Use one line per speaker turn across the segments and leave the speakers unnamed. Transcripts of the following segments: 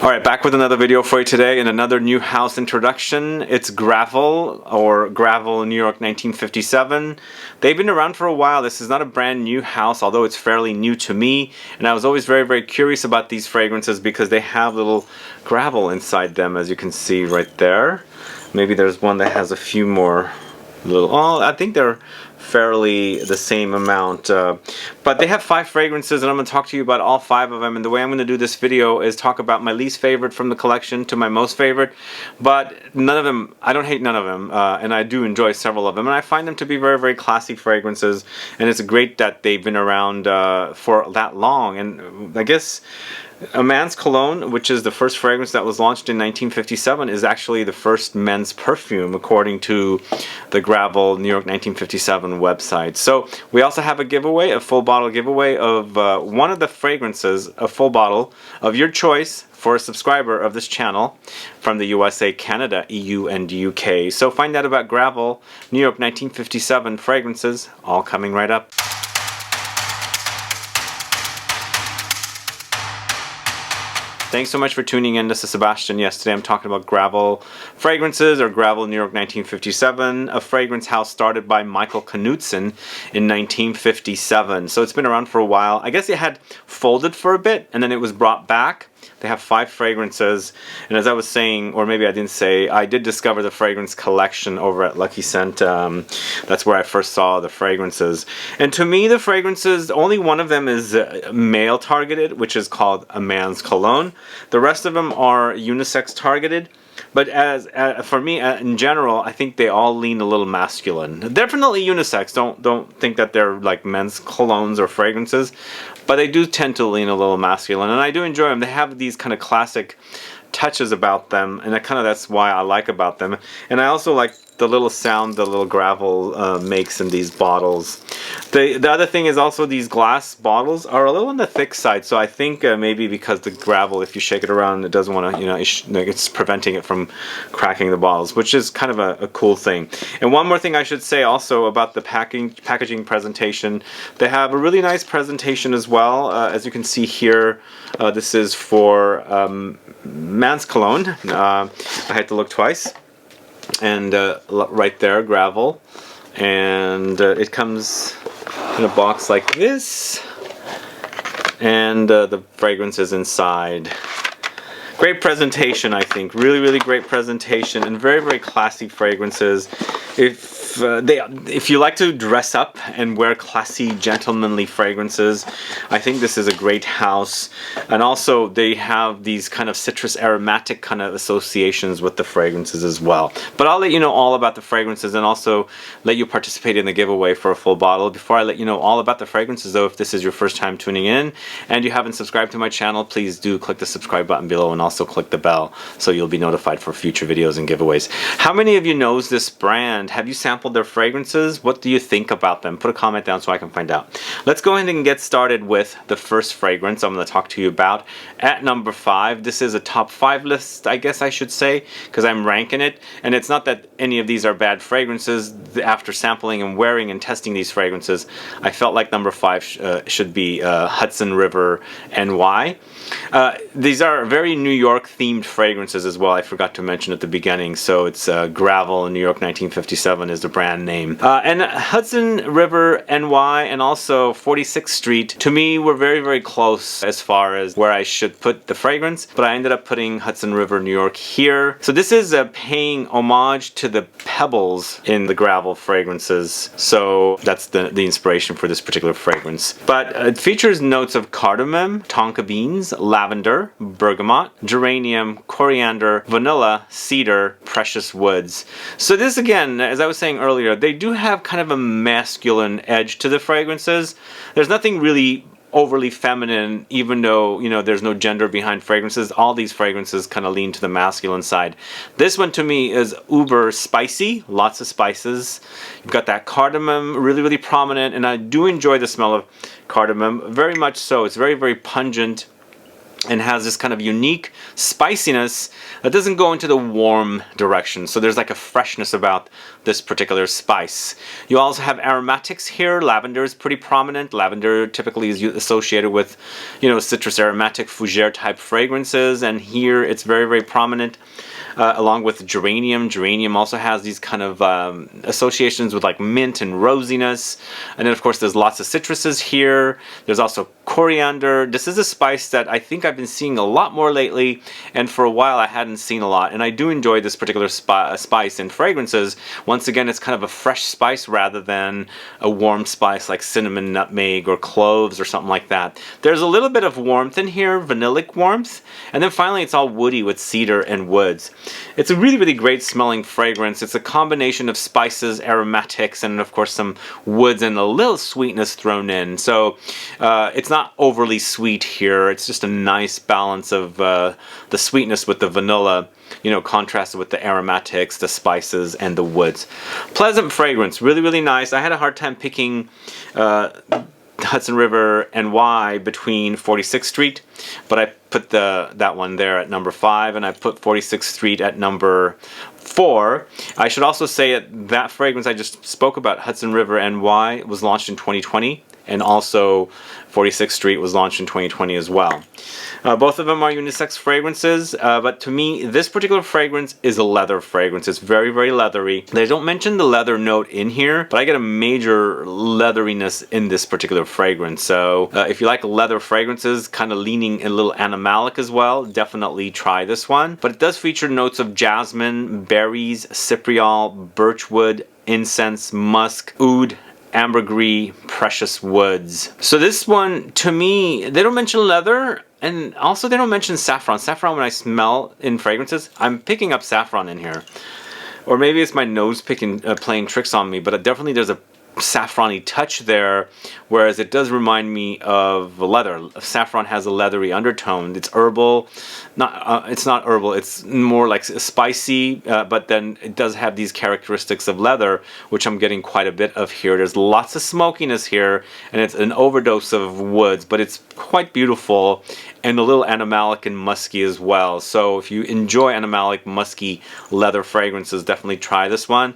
Alright, back with another video for you today and another new house introduction. It's Gravel, or Gravel New York 1957. They've been around for a while. This is not a brand new house, although it's fairly new to me. And I was always very curious about these fragrances because they have little gravel inside them, as you can see right there. Maybe there's one that has a few more little... Oh, I think they're fairly the same amount, but they have 5 fragrances and I'm going to talk to you about all 5 of them. And the way I'm going to do this video is talk about my least favorite from the collection to my most favorite, but none of them, I don't hate none of them, and I do enjoy several of them, and I find them to be very classy fragrances, and it's great that they've been around for that long. And I guess a man's cologne, which is the first fragrance that was launched in 1957, is actually the first men's perfume according to the Gravel New York 1957 website. So we also have a giveaway, a full bottle giveaway of one of the fragrances, a full bottle of your choice for a subscriber of this channel from the USA, Canada, EU, and UK. So find out about Gravel New York 1957 fragrances, all coming right up. Thanks so much for tuning in. This is Sebastian. Yes, today I'm talking about Gravel fragrances, or Gravel New York 1957, a fragrance house started by Michael Knudsen in 1957. So it's been around for a while. I guess it had folded for a bit and then it was brought back. They have 5 fragrances, and as I was saying, or maybe I didn't say, I did discover the fragrance collection over at Lucky Scent. That's where I first saw the fragrances. And to me, the fragrances, only one of them is male targeted, which is called a man's cologne. The rest of them are unisex targeted. But for me, in general, I think they all lean a little masculine. Definitely unisex. Don't think that they're like men's colognes or fragrances, but they do tend to lean a little masculine, and I do enjoy them. They have these kind of classic touches about them, and that's why I like about them. And I also like the little sound the little gravel makes in these bottles. The other thing is also these glass bottles are a little on the thick side, so I think maybe because the gravel, if you shake it around, it doesn't want to, it's preventing it from cracking the bottles, which is kind of a cool thing. And one more thing I should say also about the packaging presentation. They have a really nice presentation as well. As you can see here, this is for man's cologne. I had to look twice. And right there, Gravel, and it comes in a box like this, and the fragrance is inside. Great presentation, I think. Really great presentation, and very classy fragrances. If you like to dress up and wear classy, gentlemanly fragrances, I think this is a great house. And also, they have these kind of citrus aromatic kind of associations with the fragrances as well. But I'll let you know all about the fragrances and also let you participate in the giveaway for a full bottle. Before I let you know all about the fragrances, though, if this is your first time tuning in and you haven't subscribed to my channel, please do click the subscribe button below and also click the bell so you'll be notified for future videos and giveaways. How many of you knows this brand? Have you sampled their fragrances? What do you think about them? Put a comment down so I can find out. Let's go ahead and get started with the first fragrance I'm going to talk to you about. At number 5, this is a top 5 list, I guess I should say, because I'm ranking it. And it's not that any of these are bad fragrances. After sampling and wearing and testing these fragrances, I felt like number 5 should be HUDSON River NY. These are very New York themed fragrances as well. I forgot to mention at the beginning. So it's Gravel in New York 1957 is the brand name. And HUDSON River NY and also 46th Street, to me, were very close as far as where I should put the fragrance, but I ended up putting HUDSON River New York here. So this is paying homage to the pebbles in the Gravel fragrances. So that's the inspiration for this particular fragrance. But it features notes of cardamom, tonka beans, lavender, bergamot, geranium, coriander, vanilla, cedar, precious woods. So this, again, as I was saying earlier, they do have kind of a masculine edge to the fragrances. There's nothing really overly feminine, even though, there's no gender behind fragrances. All these fragrances kind of lean to the masculine side. This one to me is uber spicy, lots of spices. You've got that cardamom really prominent, and I do enjoy the smell of cardamom, very much so. It's very pungent. and has this kind of unique spiciness that doesn't go into the warm direction. So there's like a freshness about this particular spice. You also have aromatics here. Lavender is pretty prominent. Lavender typically is associated with, you know, citrus aromatic fougere type fragrances, and here it's very, very prominent. Along with geranium. Geranium also has these kind of associations with like mint and rosiness. And then of course there's lots of citruses here. There's also coriander. This is a spice that I think I've been seeing a lot more lately, and for a while I hadn't seen a lot. And I do enjoy this particular spice in fragrances. Once again, it's kind of a fresh spice rather than a warm spice like cinnamon, nutmeg, or cloves or something like that. There's a little bit of warmth in here, vanillic warmth, and then finally it's all woody with cedar and woods. It's a really, really great smelling fragrance. It's a combination of spices, aromatics, and of course some woods and a little sweetness thrown in. So it's not overly sweet here. It's just a nice balance of the sweetness with the vanilla, you know, contrasted with the aromatics, the spices, and the woods. Pleasant fragrance, really, really nice. I had a hard time picking Hudson River NY between 46th Street, but I put that one there at number 5, and I put 46th Street at number 4. I should also say that fragrance I just spoke about, Hudson River NY, was launched in 2020, and also 46th Street was launched in 2020 as well. Both of them are unisex fragrances, but to me, this particular fragrance is a leather fragrance. It's very, very leathery. They don't mention the leather note in here, but I get a major leatheriness in this particular fragrance. So if you like leather fragrances, kind of leaning a little animalic as well, definitely try this one. But it does feature notes of jasmine, berries, cypriol, birchwood, incense, musk, oud, ambergris, precious woods. So this one, to me, they don't mention leather, and also they don't mention saffron. Saffron, when I smell in fragrances, I'm picking up saffron in here. Or maybe it's my nose playing tricks on me, but definitely there's a saffron-y touch there, whereas it does remind me of leather. Saffron has a leathery undertone. It's herbal. It's not herbal, it's more like spicy, but then it does have these characteristics of leather, which I'm getting quite a bit of here. There's lots of smokiness here, and it's an overdose of woods, but it's quite beautiful, and a little animalic and musky as well. So if you enjoy animalic, musky leather fragrances, definitely try this one.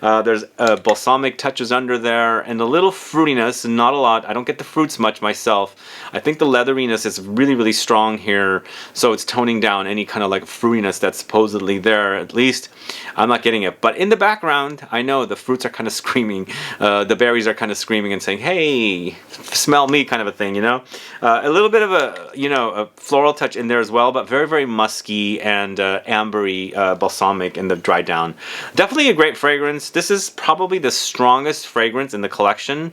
There's balsamic touches under there, and a little fruitiness, not a lot. I don't get the fruits much myself. I think the leatheriness is really, really strong here, so it's toning down any kind of like fruitiness that's supposedly there. At least I'm not getting it. But in the background, I know the fruits are kind of screaming. The berries are kind of screaming and saying, "Hey, smell me," kind of a thing, you know. A little bit of a, you know, a floral touch in there as well, but very, very musky and ambery, balsamic in the dry down. Definitely a great fragrance. This is probably the strongest fragrance in the collection,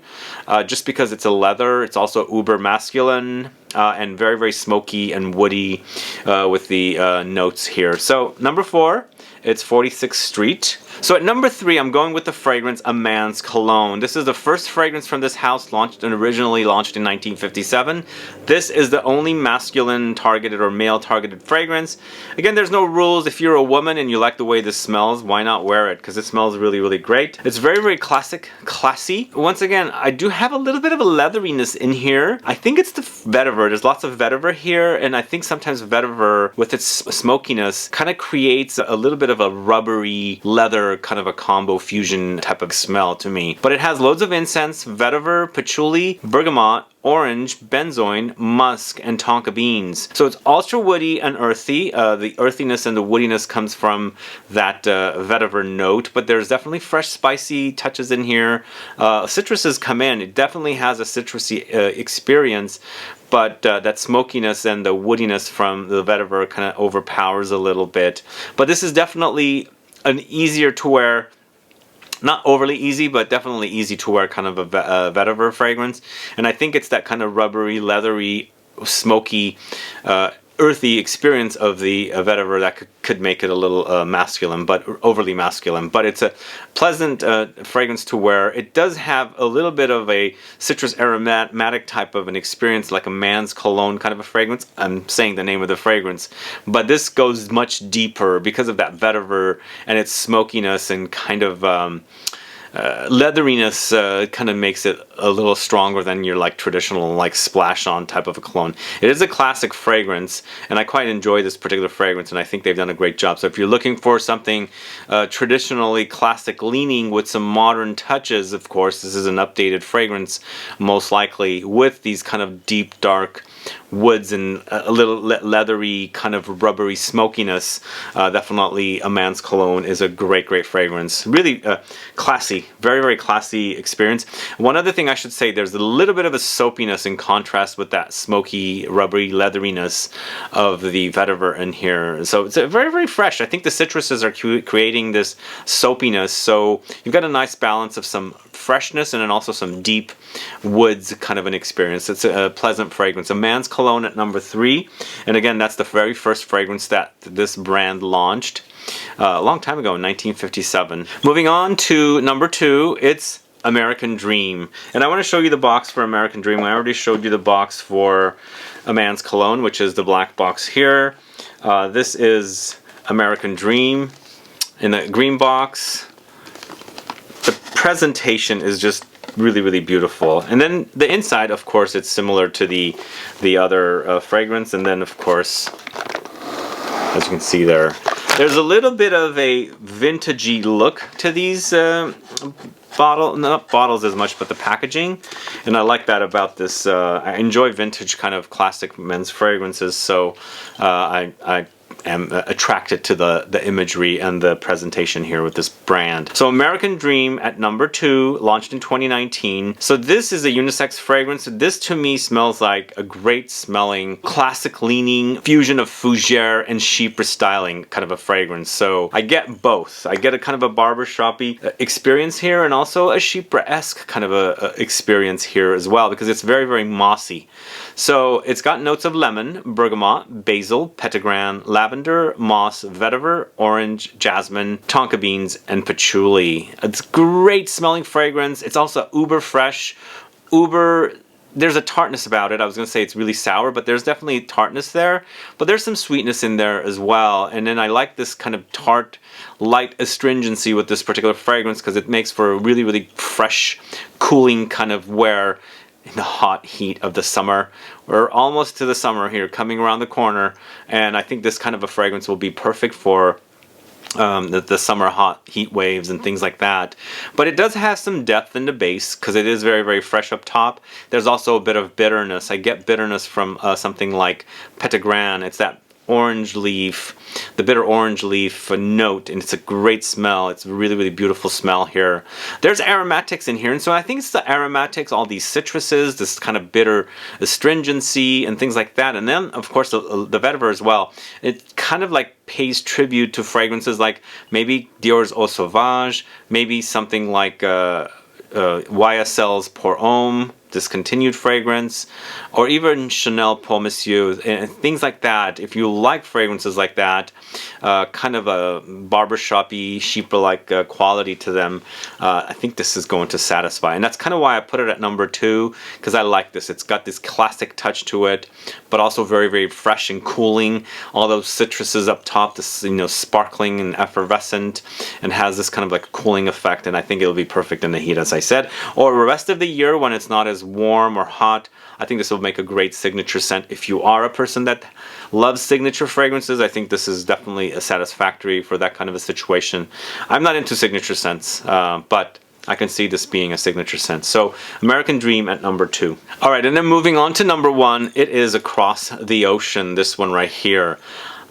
just because it's a leather. It's also uber masculine, and very, very smoky and woody with the notes here. So number 4, it's 46th Street. So at number 3, I'm going with the fragrance A Man's Cologne. This is the first fragrance from this house, originally launched in 1957. This is the only masculine targeted or male targeted fragrance. Again, there's no rules. If you're a woman and you like the way this smells, why not wear it? Because it smells really, really great. It's very, very classy. Once again, I do have a little bit of a leatheriness in here. I think it's the vetiver. There's lots of vetiver here, and I think sometimes vetiver, with its smokiness, kind of creates a little bit of a rubbery leather, kind of a combo fusion type of smell to me. But it has loads of incense, vetiver, patchouli, bergamot, orange, benzoin, musk, and tonka beans. So it's ultra woody and earthy. The earthiness and the woodiness comes from that vetiver note, but there's definitely fresh, spicy touches in here. Citruses come in. It definitely has a citrusy experience, but that smokiness and the woodiness from the vetiver kind of overpowers a little bit. But this is definitely an easier to wear, not overly easy, but definitely easy to wear kind of a vetiver fragrance. And I think it's that kind of rubbery, leathery, smoky, earthy experience of the vetiver that could make it a little masculine, but overly masculine. But it's a pleasant fragrance to wear. It does have a little bit of a citrus aromatic type of an experience, like a man's cologne kind of a fragrance. I'm saying the name of the fragrance, but this goes much deeper because of that vetiver and its smokiness and kind of leatheriness kind of makes it a little stronger than your like traditional like splash on type of a cologne. It is a classic fragrance, and I quite enjoy this particular fragrance, and I think they've done a great job. So if you're looking for something traditionally classic leaning with some modern touches, of course this is an updated fragrance, most likely, with these kind of deep dark woods and a little leathery kind of rubbery smokiness. Definitely a man's cologne is a great fragrance. Really classy, very classy experience. One other thing I should say, there's a little bit of a soapiness in contrast with that smoky rubbery leatheriness of the Vetiver in here. So it's very fresh. I think the citruses are creating this soapiness, so you've got a nice balance of some freshness and then also some deep woods kind of an experience. It's a pleasant fragrance. A man's cologne at number 3, and again that's the very first fragrance that this brand launched a long time ago in 1957. Moving on to number 2, it's American Dream, and I want to show you the box for American Dream. I already showed you the box for a man's cologne, which is the black box here. This is American Dream in the green box. The presentation is just really beautiful, and then the inside, of course, it's similar to the other fragrance, and then of course, as you can see there's a little bit of a vintagey look to these not bottles as much, but the packaging, and I like that about this. I enjoy vintage kind of classic men's fragrances, so I am attracted to the imagery and the presentation here with this brand. So American Dream at number 2, launched in 2019. So this is a unisex fragrance. This to me smells like a great smelling, classic leaning fusion of fougere and chypre styling kind of a fragrance. So I get both. I get a kind of a barbershop-y experience here, and also a chypre-esque kind of a experience here as well, because it's very mossy. So it's got notes of lemon, bergamot, basil, petitgrain, lavender, moss, vetiver, orange, jasmine, tonka beans, and patchouli. It's great smelling fragrance. It's also uber fresh, there's a tartness about it. I was going to say it's really sour, but there's definitely tartness there. But there's some sweetness in there as well. And then I like this kind of tart, light astringency with this particular fragrance, because it makes for a really fresh, cooling kind of wear in the hot heat of the summer. We're almost to the summer here, coming around the corner, and I think this kind of a fragrance will be perfect for the summer hot heat waves and things like that. But it does have some depth in the base, because it is very fresh up top. There's also a bit of bitterness. I get bitterness from something like petitgrain. It's that orange leaf, the bitter orange leaf note, and it's a great smell. It's a really beautiful smell here. There's aromatics in here, and so I think it's the aromatics, all these citruses, this kind of bitter astringency and things like that, and then of course the vetiver as well. It kind of like pays tribute to fragrances like maybe Dior's Eau Sauvage, maybe something like YSL's Pour Homme, discontinued fragrance, or even Chanel Pour Monsieur, and things like that. If you like fragrances like that, kind of a barbershop-y, chypre-like quality to them, I think this is going to satisfy. And that's kind of why I put it at number 2, because I like this. It's got this classic touch to it, but also very fresh and cooling. All those citruses up top, this sparkling and effervescent, and has this kind of like cooling effect, and I think it'll be perfect in the heat, as I said. Or the rest of the year when it's not as warm or hot, I think this will make a great signature scent. If you are a person that loves signature fragrances, I think this is definitely a satisfactory for that kind of a situation. I'm not into signature scents, but I can see this being a signature scent. So American Dream at number 2. Alright, and then moving on to number 1, it is Across the Ocean, this one right here.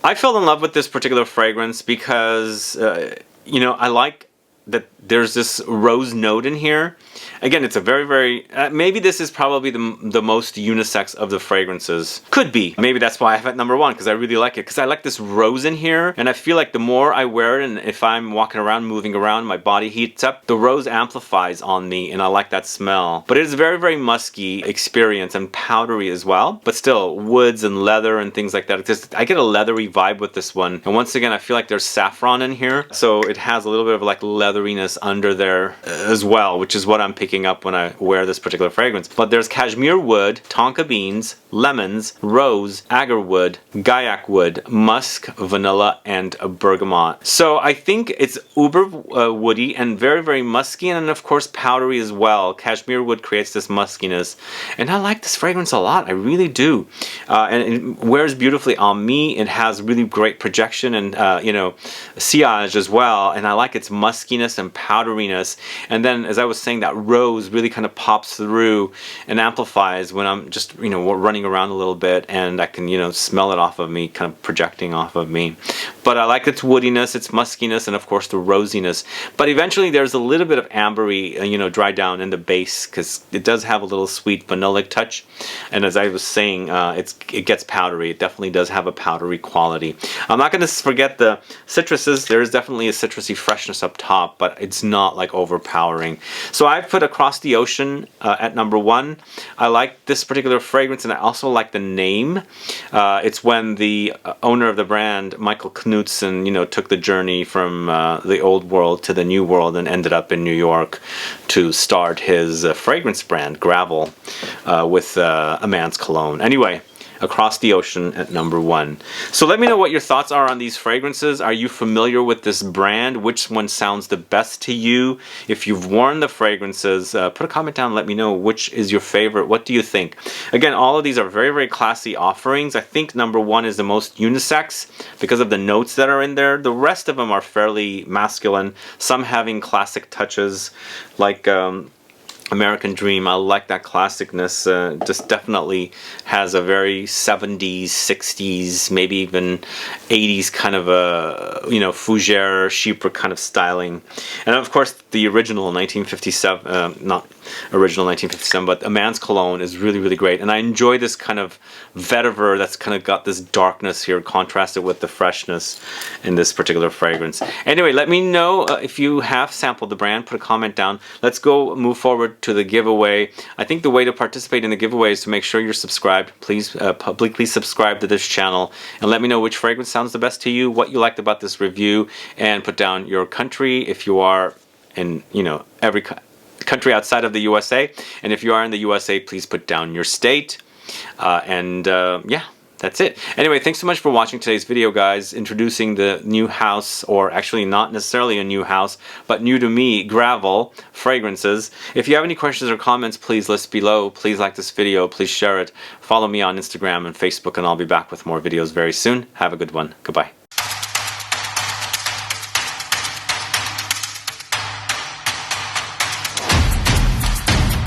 I fell in love with this particular fragrance because, I like that there's this rose note in here. Again, it's a very maybe this is probably the most unisex of the fragrances. Could be. Maybe that's why I have it at number 1, because I really like it. Because I like this rose in here, and I feel like the more I wear it, and if I'm walking around, moving around, my body heats up, the rose amplifies on me, and I like that smell. But it is a very musky experience, and powdery as well. But still, woods and leather and things like that. I get a leathery vibe with this one. And once again, I feel like there's saffron in here, so it has a little bit of like leather leatheriness under there as well, which is what I'm picking up when I wear this particular fragrance. But there's cashmere wood, tonka beans, lemons, rose, agar wood, gaiac wood, musk, vanilla, and bergamot. So I think it's uber woody and very, very musky, and of course powdery as well. Cashmere wood creates this muskiness, and I like this fragrance a lot. I really do. And it wears beautifully on me. It has really great projection and you know, sillage as well, and I like its muskiness and powderiness. And then, as I was saying, that rose really kind of pops through and amplifies when I'm just, you know, running around a little bit, and I can, you know, smell it off of me, kind of projecting off of me. But I like its woodiness, its muskiness, and of course the rosiness. But eventually there's a little bit of ambery, you know, dry down in the base, because it does have a little sweet vanillic touch. And as I was saying, it gets powdery. It definitely does have a powdery quality. I'm not going to forget the citruses. There is definitely a citrusy freshness up top, but it's not like overpowering. So I've put Across the Ocean at number 1. I like this particular fragrance, and I also like the name. It's when the owner of the brand, Michael Knudsen, you know, took the journey from the old world to the new world and ended up in New York to start his fragrance brand, Gravel, with a man's cologne. Anyway, Across the Ocean at number 1. So let me know what your thoughts are on these fragrances. Are you familiar with this brand? Which one sounds the best to you? If you've worn the fragrances, put a comment down and let me know which is your favorite. What do you think? Again, all of these are very, very classy offerings. I think number 1 is the most unisex because of the notes that are in there. The rest of them are fairly masculine, some having classic touches like American Dream. I like that classicness. Just definitely has a very 70s, 60s, maybe even 80s kind of a, you know, fougere, chypre kind of styling. And of course the original 1957, not original 1957, but A Man's Cologne is really, really great. And I enjoy this kind of vetiver that's kind of got this darkness here contrasted with the freshness in this particular fragrance. Anyway, let me know if you have sampled the brand. Put a comment down. Let's go move forward to the giveaway. I think the way to participate in the giveaway is to make sure you're subscribed. Please publicly subscribe to this channel and let me know which fragrance sounds the best to you, what you liked about this review, and put down your country if you are in, you know, every country outside of the USA, and if you are in the USA, please put down your state. Yeah, that's it. Anyway, thanks so much for watching today's video, guys, introducing the new house, or actually not necessarily a new house, but new to me, Gravel fragrances. If you have any questions or comments, please list below. Please like this video, please share it. Follow me on Instagram and Facebook, and I'll be back with more videos very soon. Have a good one. Goodbye.